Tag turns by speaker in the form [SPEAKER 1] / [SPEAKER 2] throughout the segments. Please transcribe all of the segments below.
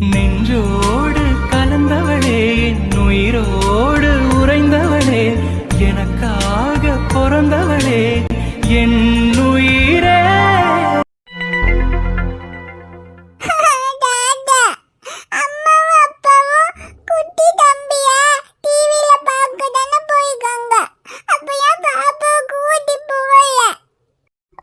[SPEAKER 1] நெஞ்சோடு கலந்தவளே, என் உயிரோடு உறைந்தவளே, எனக்காக பிறந்தவளே, என் உயிரே.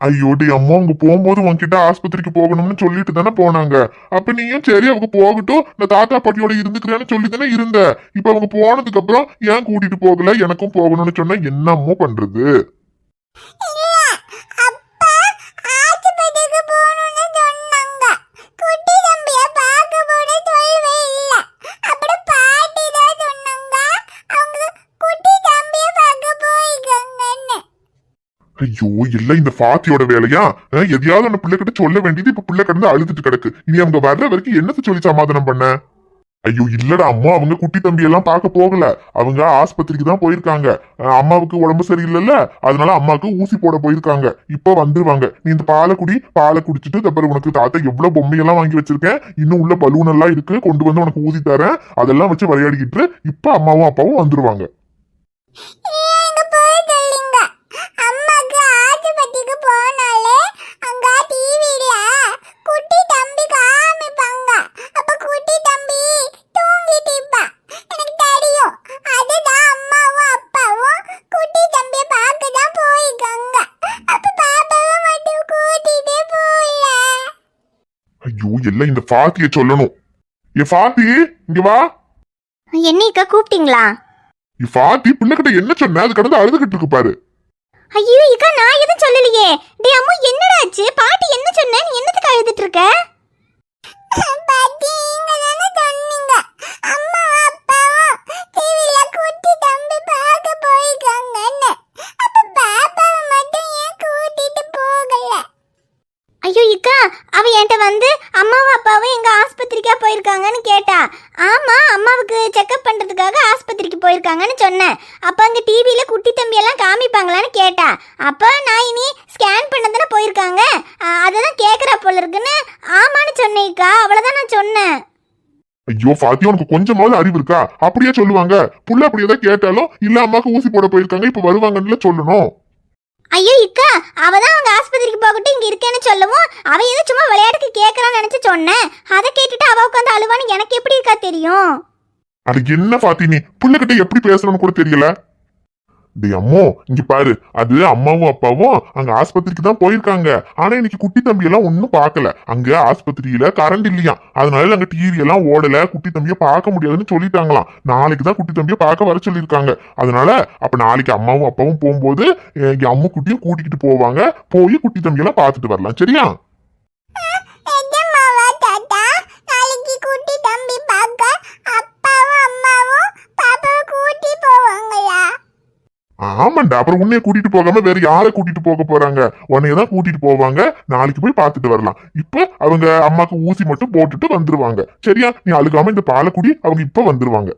[SPEAKER 2] ஐயோடி அம்மா அவங்க போகும்போது உன்கிட்ட ஆஸ்பத்திரிக்கு போகணும்னு சொல்லிட்டு தானே போனாங்க. அப்ப நீயும் சரி அவங்க போகட்டும், நான் தாத்தா பாட்டியோட இருந்துக்கிறேன்னு சொல்லி தானே இருந்த. இப்ப அவங்க போனதுக்கு அப்புறம் ஏன் கூட்டிட்டு போகல, எனக்கும் போகணும்னு சொன்னா என்னமோ பண்றது. ஐயோ இல்ல இந்த பாத்தியோட வேலையா? எதையாவது அந்த பிள்ளை கிட்ட சொல்ல வேண்டியது இப்ப பிள்ளை கிடந்து அழுதுட்டு கிடக்கு. இனி அவங்க வர்ற வரைக்கும் என்னத்த சொல்லி சமாதானம் பண்ண? ஐயோ இல்லடா அம்மா, அவங்க குட்டி தம்பி எல்லாம் பார்க்க போகல, அவங்க ஆஸ்பத்திரிக்கு தான் போயிருக்காங்க. அம்மாவுக்கு உடம்பு சரியில்லைல்ல, அதனால அம்மாவுக்கு ஊசி போட போயிருக்காங்க. இப்ப வந்துருவாங்க. நீ இந்த பாலை குடிச்சிட்டு அப்புறம் உனக்கு தாத்தா எவ்வளவு பொம்மையெல்லாம் வாங்கி வச்சிருக்கேன், இன்னும் உள்ள பலூன் எல்லாம் இருக்கு, கொண்டு வந்து உனக்கு ஊசி தரேன், அதெல்லாம் வச்சு விளையாடிக்கிட்டு இப்ப அம்மாவும் அப்பாவும் வந்துருவாங்க. ஐயோ எல்லாம் இந்த பாத்திய சொல்லணும். ஏ பாத்தி இங்க வா.
[SPEAKER 3] என்னைக்கா கூப்பிட்டீங்களா?
[SPEAKER 2] பாத்தி பிள்ளைகிட்ட என்ன சொன்ன, அது கடந்து அழுதுகிட்டு இருக்கு பாரு.
[SPEAKER 3] ஐயோ இக்கா நான் எதுவும் சொல்லலையே. டேய் அம்மா என்னடா ஆச்சு? பாட்டி என்ன சொன்ன? நீ என்னத்துக்கு அழுதுட்டு இருக்க? பாட்டி நீங்க தான சொன்னீங்க அம்மா அப்பாவும் டிவில குட்டி தம்பி பார்க்க போயிட்டாங்கன்னு. அப்ப பாப்பாவை மட்டும் ஏன் கூட்டிட்டு போகல? ஐயோ இக்கா அவ என்கிட்ட வந்து அம்மாவும் அப்பாவும் எங்க ஆஸ்பத்திரிக்கா போயிருக்காங்கன்னு கேட்டா. ஆமா அம்மாவுக்கு செக்அப் பண்றதுக்காக ஆஸ்பத்திரிக்கு போயிருக்காங்கன்னு சொன்னேன். அப்ப அங்க டிவியில குட்டி தம்பி எல்லாம் காமிப்பாங்களான்னு கேட்டா. அப்ப நான் இனி ஸ்கேன் பண்ணதானே போயிருக்காங்க, அததான் கேக்குறா போல இருக்குன்னு ஆமான்னு சொன்னேக்கா. அவ்வளவுதான் நான் சொன்னேன்.
[SPEAKER 2] ஐயோ பாத்தி உனக்கு கொஞ்சமாவது அறிவு இருக்கா? அப்படியே சொல்லுவாங்க. புள்ள அப்படியே தான் கேட்டாலும் இல்ல அம்மாக்கு ஊசி போட போயிருக்காங்க இப்ப வருவாங்கன்னு சொல்லணும்.
[SPEAKER 3] ஐயோ இக்கா அவதான் அவங்க ஆஸ்பத்திரிக்கு போகட்டும் இங்க இருக்கேன்னு சொல்லவும் அவ ஏதோ சும்மா விளையாட்டுக்கு கேட்கறான்னு நினைச்சு சொன்னேன். அதை கேட்டுட்டு அவ உட்காந்து அழுவான்னு எனக்கு எப்படி இருக்கா தெரியும்?
[SPEAKER 2] அது என்ன பாத்தி நீ புள்ளகிட்ட எப்படி பேசணும்னு கூட தெரியல. டேய் அம்மோ இங்க பாரு, அது அம்மாவும் அப்பாவும் அங்க ஆஸ்பத்திரிக்கு தான் போயிருக்காங்க. ஆனா இன்னைக்கு குட்டி தம்பி எல்லாம் ஒன்னும் பாக்கல. அங்க ஆஸ்பத்திரியில கரண்ட் இல்லையா, அதனால அங்க டிவி எல்லாம் ஓடல, குட்டி தம்பிய பார்க்க முடியாதுன்னு சொல்லிட்டாங்களாம். நாளைக்கு தான் குட்டி தம்பிய பார்க்க வர சொல்லியிருக்காங்க. அதனால அப்ப நாளைக்கு அம்மாவும் அப்பாவும் போகும்போது அம்மு குட்டியும் கூட்டிக்கிட்டு போவாங்க. போய் குட்டி தம்பி எல்லாம் பார்த்துட்டு வரலாம். சரியா? ஆமாண்டா, அப்புறம் உன்னைய கூட்டிட்டு போகாம வேற யாரை கூட்டிட்டு போக போறாங்க? உன்னையதான் கூட்டிட்டு போவாங்க. நாளைக்கு போய் பார்த்துட்டு வரலாம். இப்ப அவங்க அம்மாக்கு ஊசி மட்டும் போட்டுட்டு வந்துருவாங்க. சரியா? நீ அழுகாம இந்த பாலை குடி, அவங்க இப்ப வந்துருவாங்க.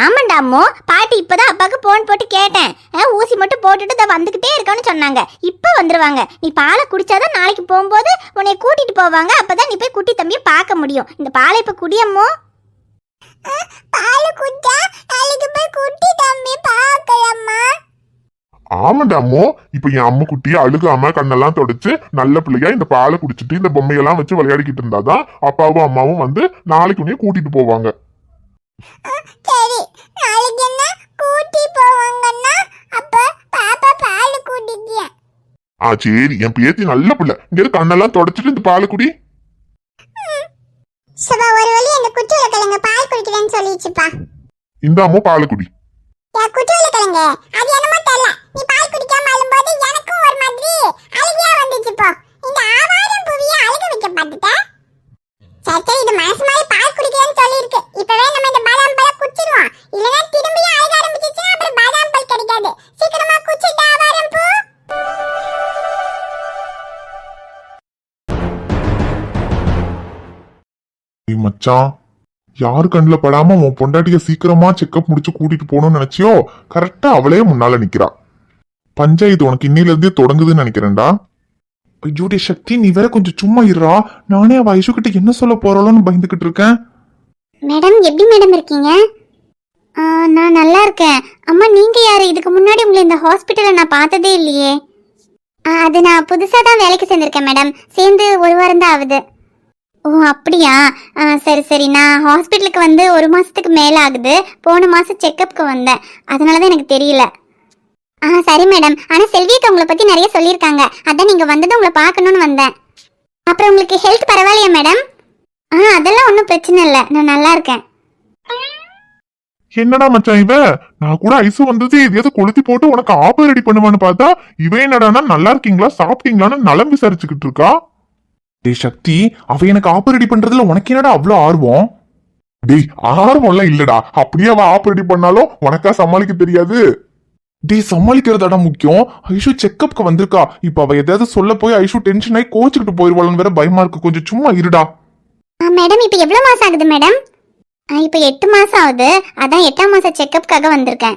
[SPEAKER 3] ஆமாண்டாமோ பாட்டி இப்பதான் அப்பாக்கு போன் போட்டு கேட்டேன். ஊசி மட்டும் போட்டுட்டு தான் வந்துகிட்டே இருக்கான்னு சொன்னாங்க. இப்ப வந்துருவாங்க. நீ பாலை குடிச்சாதான் நாளைக்கு போகும்போது உன்னை கூட்டிட்டு போவாங்க. அப்பதான் நீ போய் குட்டி தம்பியை பார்க்க முடியும். இந்த பாலை இப்ப குடியம்மோ. பாலை குடிச்சா நாளைக்கு போய் குட்டி தம்பி பார்க்கலாமா?
[SPEAKER 2] ஆமாண்டாமோ, இப்ப என் அம்மா குட்டியை அழுகாம கண்ணெல்லாம் தொடச்சு நல்ல பிள்ளையா இந்த பாலை குடிச்சிட்டு இந்த பொம்மையெல்லாம் வச்சு விளையாடிக்கிட்டு இருந்தாதான் அப்பாவும் அம்மாவும் வந்து நாளைக்கு உன்னைய கூட்டிட்டு போவாங்க.
[SPEAKER 3] சரி நாளைக்கு என்ன கூட்டி போவாங்கன்னா அப்ப பாப்பா பால் குடிக்கியா?
[SPEAKER 2] சரி என் பேத்தி நல்ல பிள்ளை. இங்க கண்ணெல்லாம் தொடச்சிட்டு இந்த பாலை குடி.
[SPEAKER 3] சபா ஒரு வழி அந்த குட்டியோட கிழங்கு பால் குடிக்கிறேன்னு சொல்லிச்சுப்பா.
[SPEAKER 2] இந்த அம்மா பாலை குடி.
[SPEAKER 3] குட்டியோட கிழங்கு அது என்னமோ தெரியல, நீ பால் குடிக்காம அழும்போது எனக்கும் ஒரு மாதிரி அழுகையா வந்துச்சு. போ இந்த ஆவாரம் புவிய அழுக வைக்க பார்த்துட்ட. சரி இது மனசு மாதிரி பால் குடிக்கிறேன்னு சொல்லியிருக்கு. இப்பவே நம்ம இந்த பாதாம் பழம் குடிச்சிடுவோம். இல்லைன்னா திரும்பியும் அழுக ஆரம்பிச்சிச்சுன்னா அப்புறம் பாதாம்
[SPEAKER 2] மச்சான், யாரு கண்ணில் படாம உன் பொண்டாட்டிய சீக்கிரமா செக்கப் முடிச்சு கூட்டிட்டு போகணும்னு நினைச்சியோ, கரெக்டா அவளே முன்னால நிக்கிறா. பஞ்சாயத்து உனக்கு இன்னில இருந்தே தொடங்குதுன்னு நினைக்கிறேன்டா. ஐயோடி சக்தி, நீ வேற கொஞ்சம் சும்மா இருறா. நானே அவ ஐஷு கிட்ட என்ன சொல்ல போறாளோன்னு பயந்துகிட்டு இருக்கேன்.
[SPEAKER 3] மேடம் எப்படி மேடம் இருக்கீங்க? நான் நல்லா இருக்கேன். அம்மா நீங்க யாரு? இதுக்கு முன்னாடி உங்களை இந்த ஹாஸ்பிட்டல்ல நான் பார்த்ததே இல்லையே. அது நான் புதுசாக தான் வேலைக்கு சேர்ந்திருக்கேன் மேடம். சேர்ந்து ஒரு வாரம் தான் ஆகுது. ஓ அப்படியா? சரி சரி. நான் ஹாஸ்பிட்டலுக்கு வந்து 1 மாசத்துக்கு மேலே ஆகுது. போன மாதம் செக்கப்புக்கு வந்தேன், அதனால தான் எனக்கு தெரியல. சரி மேடம். ஆனால் செல்வியத்தை உங்களை பற்றி நிறைய சொல்லியிருக்காங்க, அதான் நீங்கள் வந்ததும் உங்களை பார்க்கணுன்னு வந்தேன். அப்புறம் உங்களுக்கு ஹெல்த் பரவாயில்லையா மேடம்? அதெல்லாம் ஒன்றும் பிரச்சனை இல்லை, நான் நல்லா இருக்கேன்.
[SPEAKER 2] என்னடா மச்சான் இவ, நான் கூட ஐசு வந்தது எதையாவது கொளுத்தி போட்டு உனக்கு ஆப்பு ரெடி பண்ணுவான்னு பார்த்தா, இவ என்னடானா நல்லா இருக்கீங்களா சாப்பிட்டீங்களான்னு நலம் விசாரிச்சுக்கிட்டு இருக்கா. டேய் சக்தி, அவ எனக்கு ஆப்பு ரெடி பண்றதுல உனக்கு என்னடா அவ்வளோ ஆர்வம்? டேய் ஆர்வம்லாம் இல்லடா, அப்படியே அவ ஆப்பு ரெடி பண்ணாலும் உனக்கா சமாளிக்க தெரியாது. டேய் சமாளிக்கிறதாடா முக்கியம். ஐஷு செக்கப்க்கு வந்திருக்கா, இப்ப அவ எதாவது சொல்ல போய் ஐஷு டென்ஷன் ஆகி கோச்சுக்கிட்டு போயிருவாள்னு வேற பயமா இருக்கு. கொஞ்சம் சும்மா இருடா.
[SPEAKER 3] மேடம் இப்போ எவ்வளோ மாசம் ஆகுது மேடம்? இப்போ 8 மாசம் ஆகுது, அதான் 8ஆம் மாசம் செக்கப்புக்காக வந்திருக்கேன்.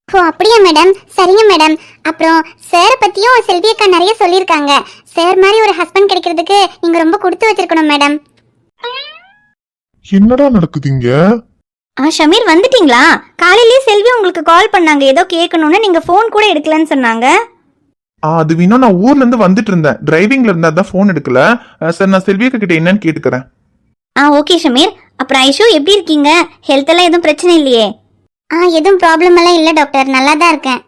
[SPEAKER 3] ஓ அப்படியா மேடம்? சரிங்க மேடம். அப்புறம் சாரை பத்தியும் செல்வி அக்கா நிறைய சொல்லியிருக்காங்க. சார் மாதிரி ஒரு ஹஸ்பண்ட் கிடைக்கிறதுக்கு நீங்க ரொம்ப கொடுத்து வச்சிருக்கணும் மேடம்.
[SPEAKER 2] என்னடா நடக்குதுங்க?
[SPEAKER 4] ஷமீர் வந்துட்டீங்களா? காலையிலேயே செல்வி உங்களுக்கு கால் பண்ணாங்க, ஏதோ கேட்கணும்னு. நீங்க ஃபோன் கூட எடுக்கலன்னு சொன்னாங்க.
[SPEAKER 2] அது வேணும், நான் ஊர்ல இருந்து வந்துட்டு இருந்தேன், டிரைவிங்ல இருந்தா தான் ஃபோன் எடுக்கல. சார் நான் செல்வி அக்கா கிட்ட என்னன்னு கேட்டுக்கிறேன்.
[SPEAKER 4] ஓகே ஷமீர். அப்புறம் ஐஷு எப்படி இருக்கீங்க? ஹெல்த் எல்லாம் எதுவும் பிரச்சனை இல்லையே?
[SPEAKER 3] எதுவும் ப்ராப்ளம் எல்லாம் இல்லை டாக்டர், நல்லா தான் இருக்கேன்.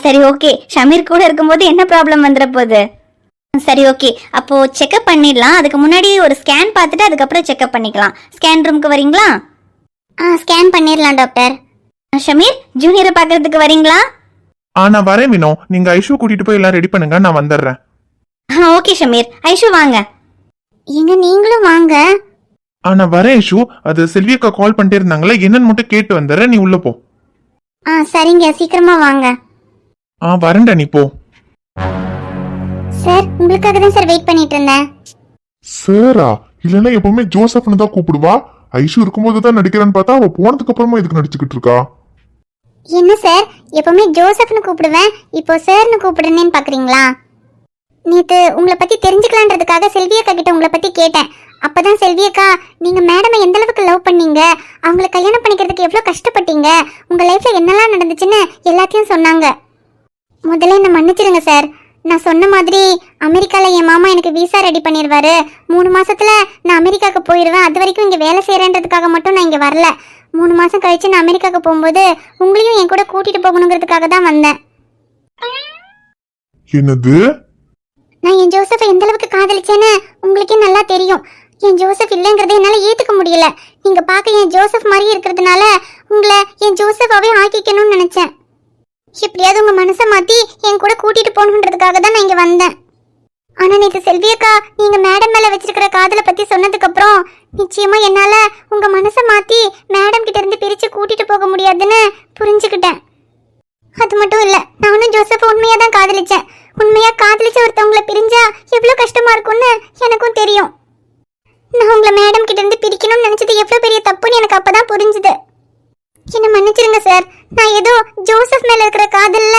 [SPEAKER 4] சரி ஓகே. ஷமீர் கூட இருக்கும்போது என்ன ப்ராப்ளம் வந்துட போகுது? சரி ஓகே, அப்போ செக்அப் பண்ணிடலாம். அதுக்கு முன்னாடி ஒரு ஸ்கேன் பார்த்துட்டு அதுக்கப்புறம் செக்அப் பண்ணிக்கலாம். ஸ்கேன் ரூமுக்கு வரீங்களா?
[SPEAKER 3] ஸ்கேன் பண்ணிடலாம் டாக்டர்.
[SPEAKER 4] ஷமீர் ஜூனியரை பார்க்கறதுக்கு வரீங்களா?
[SPEAKER 2] நான் வரேன் வினோ, நீங்க ஐஷு கூட்டிட்டு போய் எல்லாம் ரெடி பண்ணுங்க, நான் வந்துடுறேன்.
[SPEAKER 4] ஓகே ஷமீர். ஐஷு வாங்க.
[SPEAKER 3] எங்க நீங்களும் வாங்க.
[SPEAKER 2] நான் வரேன் ஐஷு. அது செல்வி அக்கா கால் பண்ணிட்டே இருந்தாங்களே, என்னன்னு மட்டும் கேட்டு வந்துடுறேன், நீ உள்ள போ.
[SPEAKER 3] சரிங்க, சீக்கிரமா வாங்க.
[SPEAKER 2] வரேன்டா, நீ போ.
[SPEAKER 3] சார் உங்களுக்காக தான் சார் வெயிட் பண்ணிட்டு இருந்தேன்.
[SPEAKER 2] சாரா? இல்லைன்னா எப்பவுமே ஜோசப்னு தான் கூப்பிடுவா. ஐஷு இருக்கும்போது தான் நடிக்கிறான்னு பார்த்தா அவ போனதுக்கு அப்புறமா இதுக்கு நடிச்சுக்கிட்டு இருக்கா.
[SPEAKER 3] என்ன சார், எப்பவுமே ஜோசப்னு கூப்பிடுவேன், இப்போ சார்னு கூப்பிடுறேன்னு பாக்குறீங்களா? நேத்து உங்களை பத்தி தெரிஞ்சுக்கலான்றதுக்காக செல்வி அக்கா கிட்ட உங்களை பத்தி கேட்டேன். அப்பதான் செல்வி அக்கா, நீங்க மேடமை எந்த அளவுக்கு லவ் பண்ணீங்க, அவங்கள கல்யாணம் பண்ணிக்கிறதுக்கு எவ்வளவு கஷ்டப்பட்டீங்க, உங்க லைஃப்ல என்னெல்லாம் நடந்துச்சுன்னு எல்லாத்தையும் சொன்னாங்க. முதல்ல என்ன மன்னிச்சிருங்க சார். நான் சொன்ன மாதிரி அமெரிக்கால என் மாமா எனக்கு விசா ரெடி பண்ணிடுவாரு. 3 மாசத்துல நான் அமெரிக்காவுக்கு போயிடுவேன். அது வரைக்கும் இங்க வேலை செய்யறேன்றதுக்காக மட்டும் நான் இங்க வரல. 3 மாசம் கழிச்சு நான் அமெரிக்காவுக்கு போகும்போது உங்களையும் என் கூட கூட்டிட்டு போகணுங்கிறதுக்காக தான் வந்தேன்.
[SPEAKER 2] என்னது?
[SPEAKER 3] நான் என் ஜோசஃபை எந்த அளவுக்கு காதலிச்சேன்னு உங்களுக்கே நல்லா தெரியும். என் ஜோசப் இல்லைங்கிறத என்னால ஏத்துக்க முடியல. நீங்க பார்க்க என் ஜோசப் மாதிரி இருக்கிறதுனால உங்களை என் ஜோசஃபாவே ஆக்கிக்கணும்னு நினைச்சேன். எப்படியாவது உங்க மனசை மாத்தி என் கூட கூட்டிட்டு போகணுன்றதுக்காக தான் நான் இங்க வந்தேன். ஆனா நேற்று செல்வி அக்கா நீங்க மேடம் மேல வச்சிருக்கிற காதலை பத்தி சொன்னதுக்கு அப்புறம் நிச்சயமா என்னால உங்க மனசை மாத்தி மேடம் கிட்ட இருந்து பிரிச்சு கூட்டிட்டு போக முடியாதுன்னு புரிஞ்சுக்கிட்டேன். அது மட்டும் இல்ல, நானும் ஜோசப் உண்மையா தான் காதலிச்சேன். உண்மையா காதலிச்ச ஒருத்தவங்களை பிரிஞ்சா எவ்வளவு கஷ்டமா இருக்கும்னு எனக்கும் தெரியும். நான் உங்களை மேடம் கிட்ட இருந்து பிரிக்கணும்னு நினைச்சது எவ்வளவு பெரிய தப்புன்னு எனக்கு அப்பதான் புரிஞ்சுது. என்ன மன்னிச்சிருங்க சார். நான் ஏதோ ஜோசப் மேல இருக்கிற காதல்ல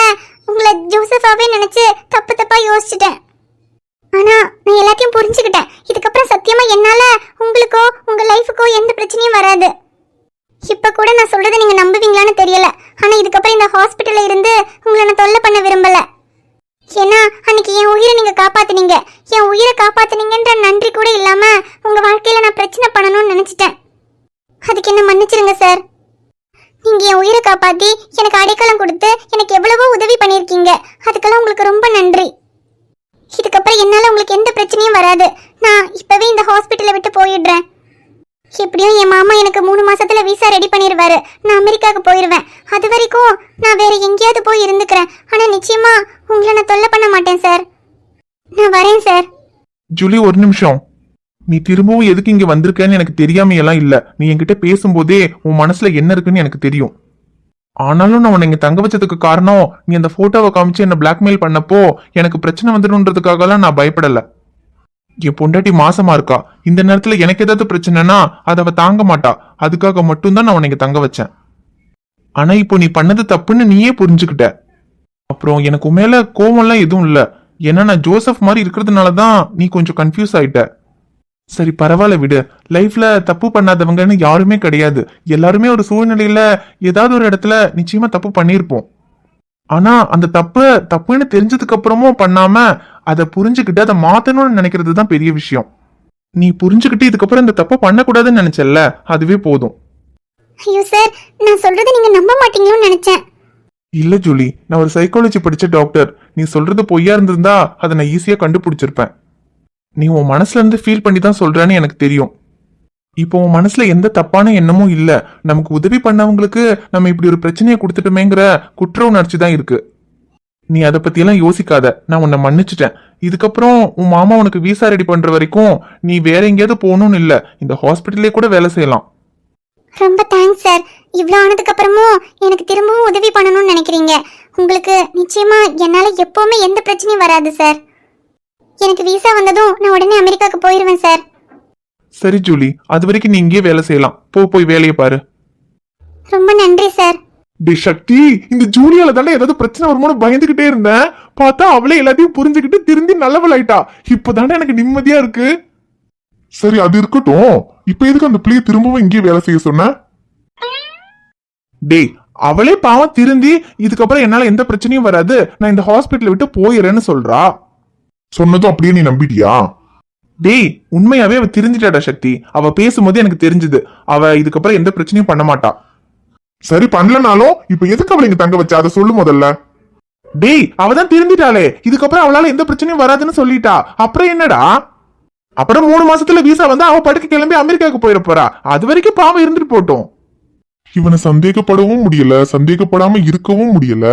[SPEAKER 3] உங்களை ஜோசஃபாவே நினைச்சு தப்பா யோசிச்சுட்டேன். ஆனா நான் எல்லாத்தையும் புரிஞ்சுக்கிட்டேன். இதுக்கப்புறம் சத்தியமா என்னால உங்களுக்கோ உங்க லைஃபுக்கோ எந்த பிரச்சனையும் வராது. இப்ப கூட நான் சொல்றதை நீங்க நம்புவீங்களான்னு தெரியல. ஆனா இதுக்கப்புறம் இந்த ஹாஸ்பிட்டல்ல இருந்து உங்களை நான் தொல்லை பண்ண விரும்பல. ஏன்னா அன்னைக்கு என் உயிரை நீங்க காப்பாத்துனீங்க. என் உயிரை காப்பாத்துனீங்கன்ற நன்றி கூட இல்லாம உங்க வாழ்க்கையில நான் பிரச்சனை பண்ணணும்னு நினைச்சிட்டேன். அதுக்கு என்ன மன்னிச்சிருங்க சார். நீங்க என் உயிரை காப்பாத்தி எனக்கு அடைக்கலம் கொடுத்து எனக்கு எவ்வளவோ உதவி பண்ணிருக்கீங்க. அதுக்கெல்லாம் உங்களுக்கு ரொம்ப நன்றி. இதுக்கப்புறம் என்னால உங்களுக்கு எந்த பிரச்சனையும் வராது. நான் இப்பவே இந்த ஹாஸ்பிட்டலை விட்டு போயிடுறேன். எப்படியும் என் மாமா எனக்கு 3 மாசத்துல விசா ரெடி பண்ணிடுவாரு. நான் அமெரிக்காவுக்கு போயிடுவேன். அது வரைக்கும் நான் வேற எங்கேயாவது போய் இருந்துக்கிறேன். ஆனா நிச்சயமா உங்களை நான் தொல்லை பண்ண மாட்டேன் சார். நான் வரேன் சார்.
[SPEAKER 2] ஜூலி ஒரு நிமிஷம். நீ திரும்பவும் எதுக்கு இங்க வந்திருக்கன்னு எனக்கு தெரியாம எல்லாம் இல்ல. நீ என்கிட்ட பேசும்போதே உன் மனசுல என்ன இருக்குன்னு எனக்கு தெரியும். ஆனாலும் நான் உன்னை இங்க தங்க வச்சதுக்கு காரணம் நீ அந்த போட்டோவை காமிச்சு என்ன பிளாக்மெயில் பண்ணப்போ எனக்கு பிரச்சனை வந்துடும்ன்றதுக்காகலாம் நான் பயப்படல.
[SPEAKER 5] என் பொண்டாட்டி மாசமா இருக்கா. இந்த நேரத்துல எனக்கு ஏதாவது பிரச்சனைனா அதை அவ தாங்க மாட்டா. அதுக்காக மட்டும்தான் நான் உனக்கு தங்க வச்சேன். ஆனா இப்போ நீ பண்ணது தப்புன்னு நீயே புரிஞ்சுக்கிட்ட. அப்புறம் எனக்கு மேல கோவம்லாம் எதுவும் இல்ல. ஏன்னா நான் ஜோசப் மாதிரி இருக்கிறதுனாலதான் நீ கொஞ்சம் கன்ஃபியூஸ் ஆயிட்ட. சரி பரவாயில்ல விடு. லைஃப்ல தப்பு பண்ணாதவங்கன்னு யாருமே கிடையாது. எல்லாருமே ஒரு சூழ்நிலையில ஏதாவது ஒரு இடத்துல நிச்சயமா தப்பு பண்ணியிருப்போம். ஆனா அந்த தப்புன்னு தெரிஞ்சதுக்கு அப்புறமும் பண்ணாம அதை புரிஞ்சுக்கிட்டு அதை மாத்தணும்னு நினைக்கிறது தான் பெரிய விஷயம். நீ புரிஞ்சுக்கிட்டு இதுக்கப்புறம் இந்த தப்பை பண்ணக்கூடாதுன்னு நினைச்சல, அதுவே போதும்.
[SPEAKER 3] ஐயோ சார், நான் சொல்றது நீங்க நம்ப மாட்டீங்களோன்னு நினைச்சேன்.
[SPEAKER 5] இல்ல ஜூலி, நான் ஒரு சைக்காலஜி படிச்ச டாக்டர். நீ சொல்றது பொய்யா இருந்திருந்தா அதை நான் ஈஸியா கண்டுபிடிச்சிருப்பேன். நீ உன் மனசுல இருந்து ஃபீல் பண்ணி தான் சொல்றேன்னு எனக்கு தெரியும். இப்போ உன் மனசுல எந்த தப்பான எண்ணமும் இல்ல. நமக்கு உதவி பண்ணவங்களுக்கு நம்ம இப்படி ஒரு பிரச்சனையை கொடுத்துட்டோமேங்கிற குற்ற உணர்ச்சி தான் இருக்கு. நீ அதை பத்தி எல்லாம் யோசிக்காத. நான் உன்னை மன்னிச்சிட்டேன். இதுக்கப்புறம் உன் மாமா உனக்கு விசா ரெடி பண்ற வரைக்கும் நீ வேற எங்கேயாவது போகணும்னு இல்ல, இந்த ஹாஸ்பிட்டல்லே கூட வேலை செய்யலாம்.
[SPEAKER 3] ரொம்ப தேங்க்ஸ் சார். இவ்வளோ ஆனதுக்கு அப்புறமும் எனக்கு திரும்பவும் உதவி பண்ணணும்னு நினைக்கிறீங்க. உங்களுக்கு நிச்சயமா என்னால எப்பவுமே எந்த பிரச்சனையும் வராது சார். எனக்கு விசா வந்ததும் நான் உடனே அமெரிக்காவுக்கு போயிருவேன் சார்.
[SPEAKER 5] சரி ஜூலி, அது வரைக்கும் நீ இங்கே வேலை செய்யலாம். போய் வேலையை பாரு.
[SPEAKER 3] ரொம்ப நன்றி சார்.
[SPEAKER 5] டி சக்தி, இந்த ஜூலியால தானே ஏதாவது பிரச்சனை வருமானு பயந்துகிட்டே இருந்தேன். பார்த்தா அவளே எல்லாத்தையும் புரிஞ்சுக்கிட்டு திருந்தி நல்லவளாயிட்டா. இப்பதானே எனக்கு நிம்மதியா இருக்கு.
[SPEAKER 2] சரி அது இருக்கட்டும். இப்ப எதுக்கு அந்த பிள்ளைய திரும்பவும் இங்கே வேலை செய்ய சொன்ன?
[SPEAKER 5] டேய், அவளே பாவம் திருந்தி இதுக்கப்புறம் என்னால எந்த பிரச்சனையும் வராது, நான் இந்த ஹாஸ்பிட்டலை விட்டு போயிடுறேன்னு சொல்றா.
[SPEAKER 2] சொன்னதும் அப்படியே நீ நம்பிட்டியா?
[SPEAKER 5] டேய், உண்மையாவே அவ திருந்திட்டாடா சக்தி. அவ பேசும்போது எனக்கு தெரிஞ்சது அவ இதுக்கப்புறம் எந்த பிரச்சனையும் பண்ண மாட்டா.
[SPEAKER 2] சரி பண்ணலனாலும் இப்ப எதுக்கு அவளை இங்க தங்க வச்ச அதை சொல்லு முதல்ல.
[SPEAKER 5] டேய், அவதான் திருந்திட்டாளே, இதுக்கப்புறம் அவளால எந்த பிரச்சனையும் வராதுன்னு சொல்லிட்டா. அப்புறம் என்னடா? அப்புறம் 3 மாசத்துல விசா வந்து அவ படுக்க கிளம்பி அமெரிக்காவுக்கு போயிட போறா. அது வரைக்கும் பாவம் இருந்துட்டு போட்டோம்.
[SPEAKER 2] இவனை சந்தேகப்படவும் முடியல, சந்தேகப்படாம இருக்கவும் முடியல.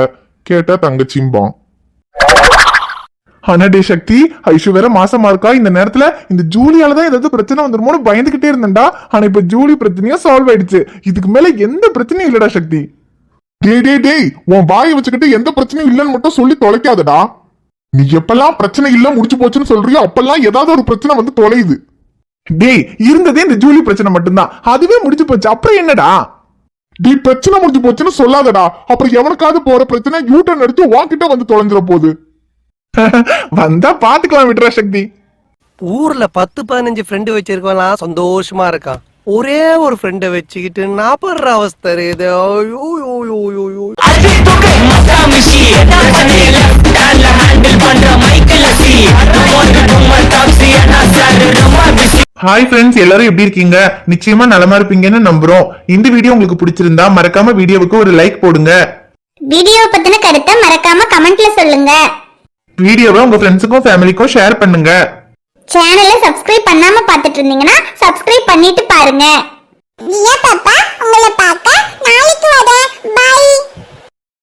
[SPEAKER 2] கேட்டா தங்கச்சிம்பான்.
[SPEAKER 5] ஆனா டே சக்தி, ஐஷு வேற மாசமா இருக்கா. இந்த நேரத்துல இந்த ஜூலியாலதான் ஏதாவது பிரச்சனை வந்துருமோன்னு பயந்துகிட்டே இருந்தேன்டா. ஆனா இப்ப ஜூலி பிரச்சனையும் சால்வ் ஆயிடுச்சு. இதுக்கு மேல எந்த பிரச்சனையும் இல்லடா சக்தி.
[SPEAKER 2] டேய் உன் வாயை வச்சுக்கிட்டு எந்த பிரச்சனையும் இல்லைன்னு மட்டும் சொல்லி தொலைக்காதடா. நீ எப்பெல்லாம் பிரச்சனை இல்ல முடிச்சு போச்சுன்னு சொல்றியோ அப்பெல்லாம் ஏதாவது ஒரு பிரச்சனை வந்து தொலையுது.
[SPEAKER 5] டேய், இருந்ததே இந்த ஜூலி பிரச்சனை மட்டும்தான், அதுவே முடிச்சு போச்சு. அப்புறம் என்னடா?
[SPEAKER 2] டேய், பிரச்சனை முடிஞ்சு போச்சுன்னு சொல்லாதடா. அப்புறம் எவனுக்காவது போற பிரச்சனை யூட்டர்ன் எடுத்து வாங்கிட்ட வந்து தொலைஞ்சிட போகுது.
[SPEAKER 5] வந்தா பாத்துக்கலாம் விட்டுறா சக்தி.
[SPEAKER 6] ஊர்ல 10-15 ஃப்ரெண்டு வச்சிருக்கலாம், சந்தோஷமா இருக்கான். ஒரே ஒரு ஃப்ரெண்டை வச்சுக்கிட்டு நான் படுற அவஸ்தை இது.
[SPEAKER 5] ஹாய் ஃப்ரெண்ட்ஸ், எல்லாரும் எப்படி இருக்கீங்க? நிச்சயமா நலமா இருப்பீங்கன்னு நம்புறோம். இந்த வீடியோ உங்களுக்கு பிடிச்சிருந்தா மறக்காம வீடியோவுக்கு ஒரு லைக் போடுங்க.
[SPEAKER 3] வீடியோ பத்தின கருத்தை மறக்காம கமெண்ட்ல சொல்லுங்க.
[SPEAKER 5] வீடியோவை உங்க ஃப்ரெண்ட்ஸுக்கும் ஃபேமிலிக்கும் ஷேர் பண்ணுங்க.
[SPEAKER 3] சேனலை சப்ஸ்கிரைப் பண்ணாம பார்த்துட்டு இருந்தீங்கன்னா சப்ஸ்கிரைப் பண்ணிட்டு பாருங்க. பாப்பா உங்களை பார்க்க நாளைக்கு வரேன். பை.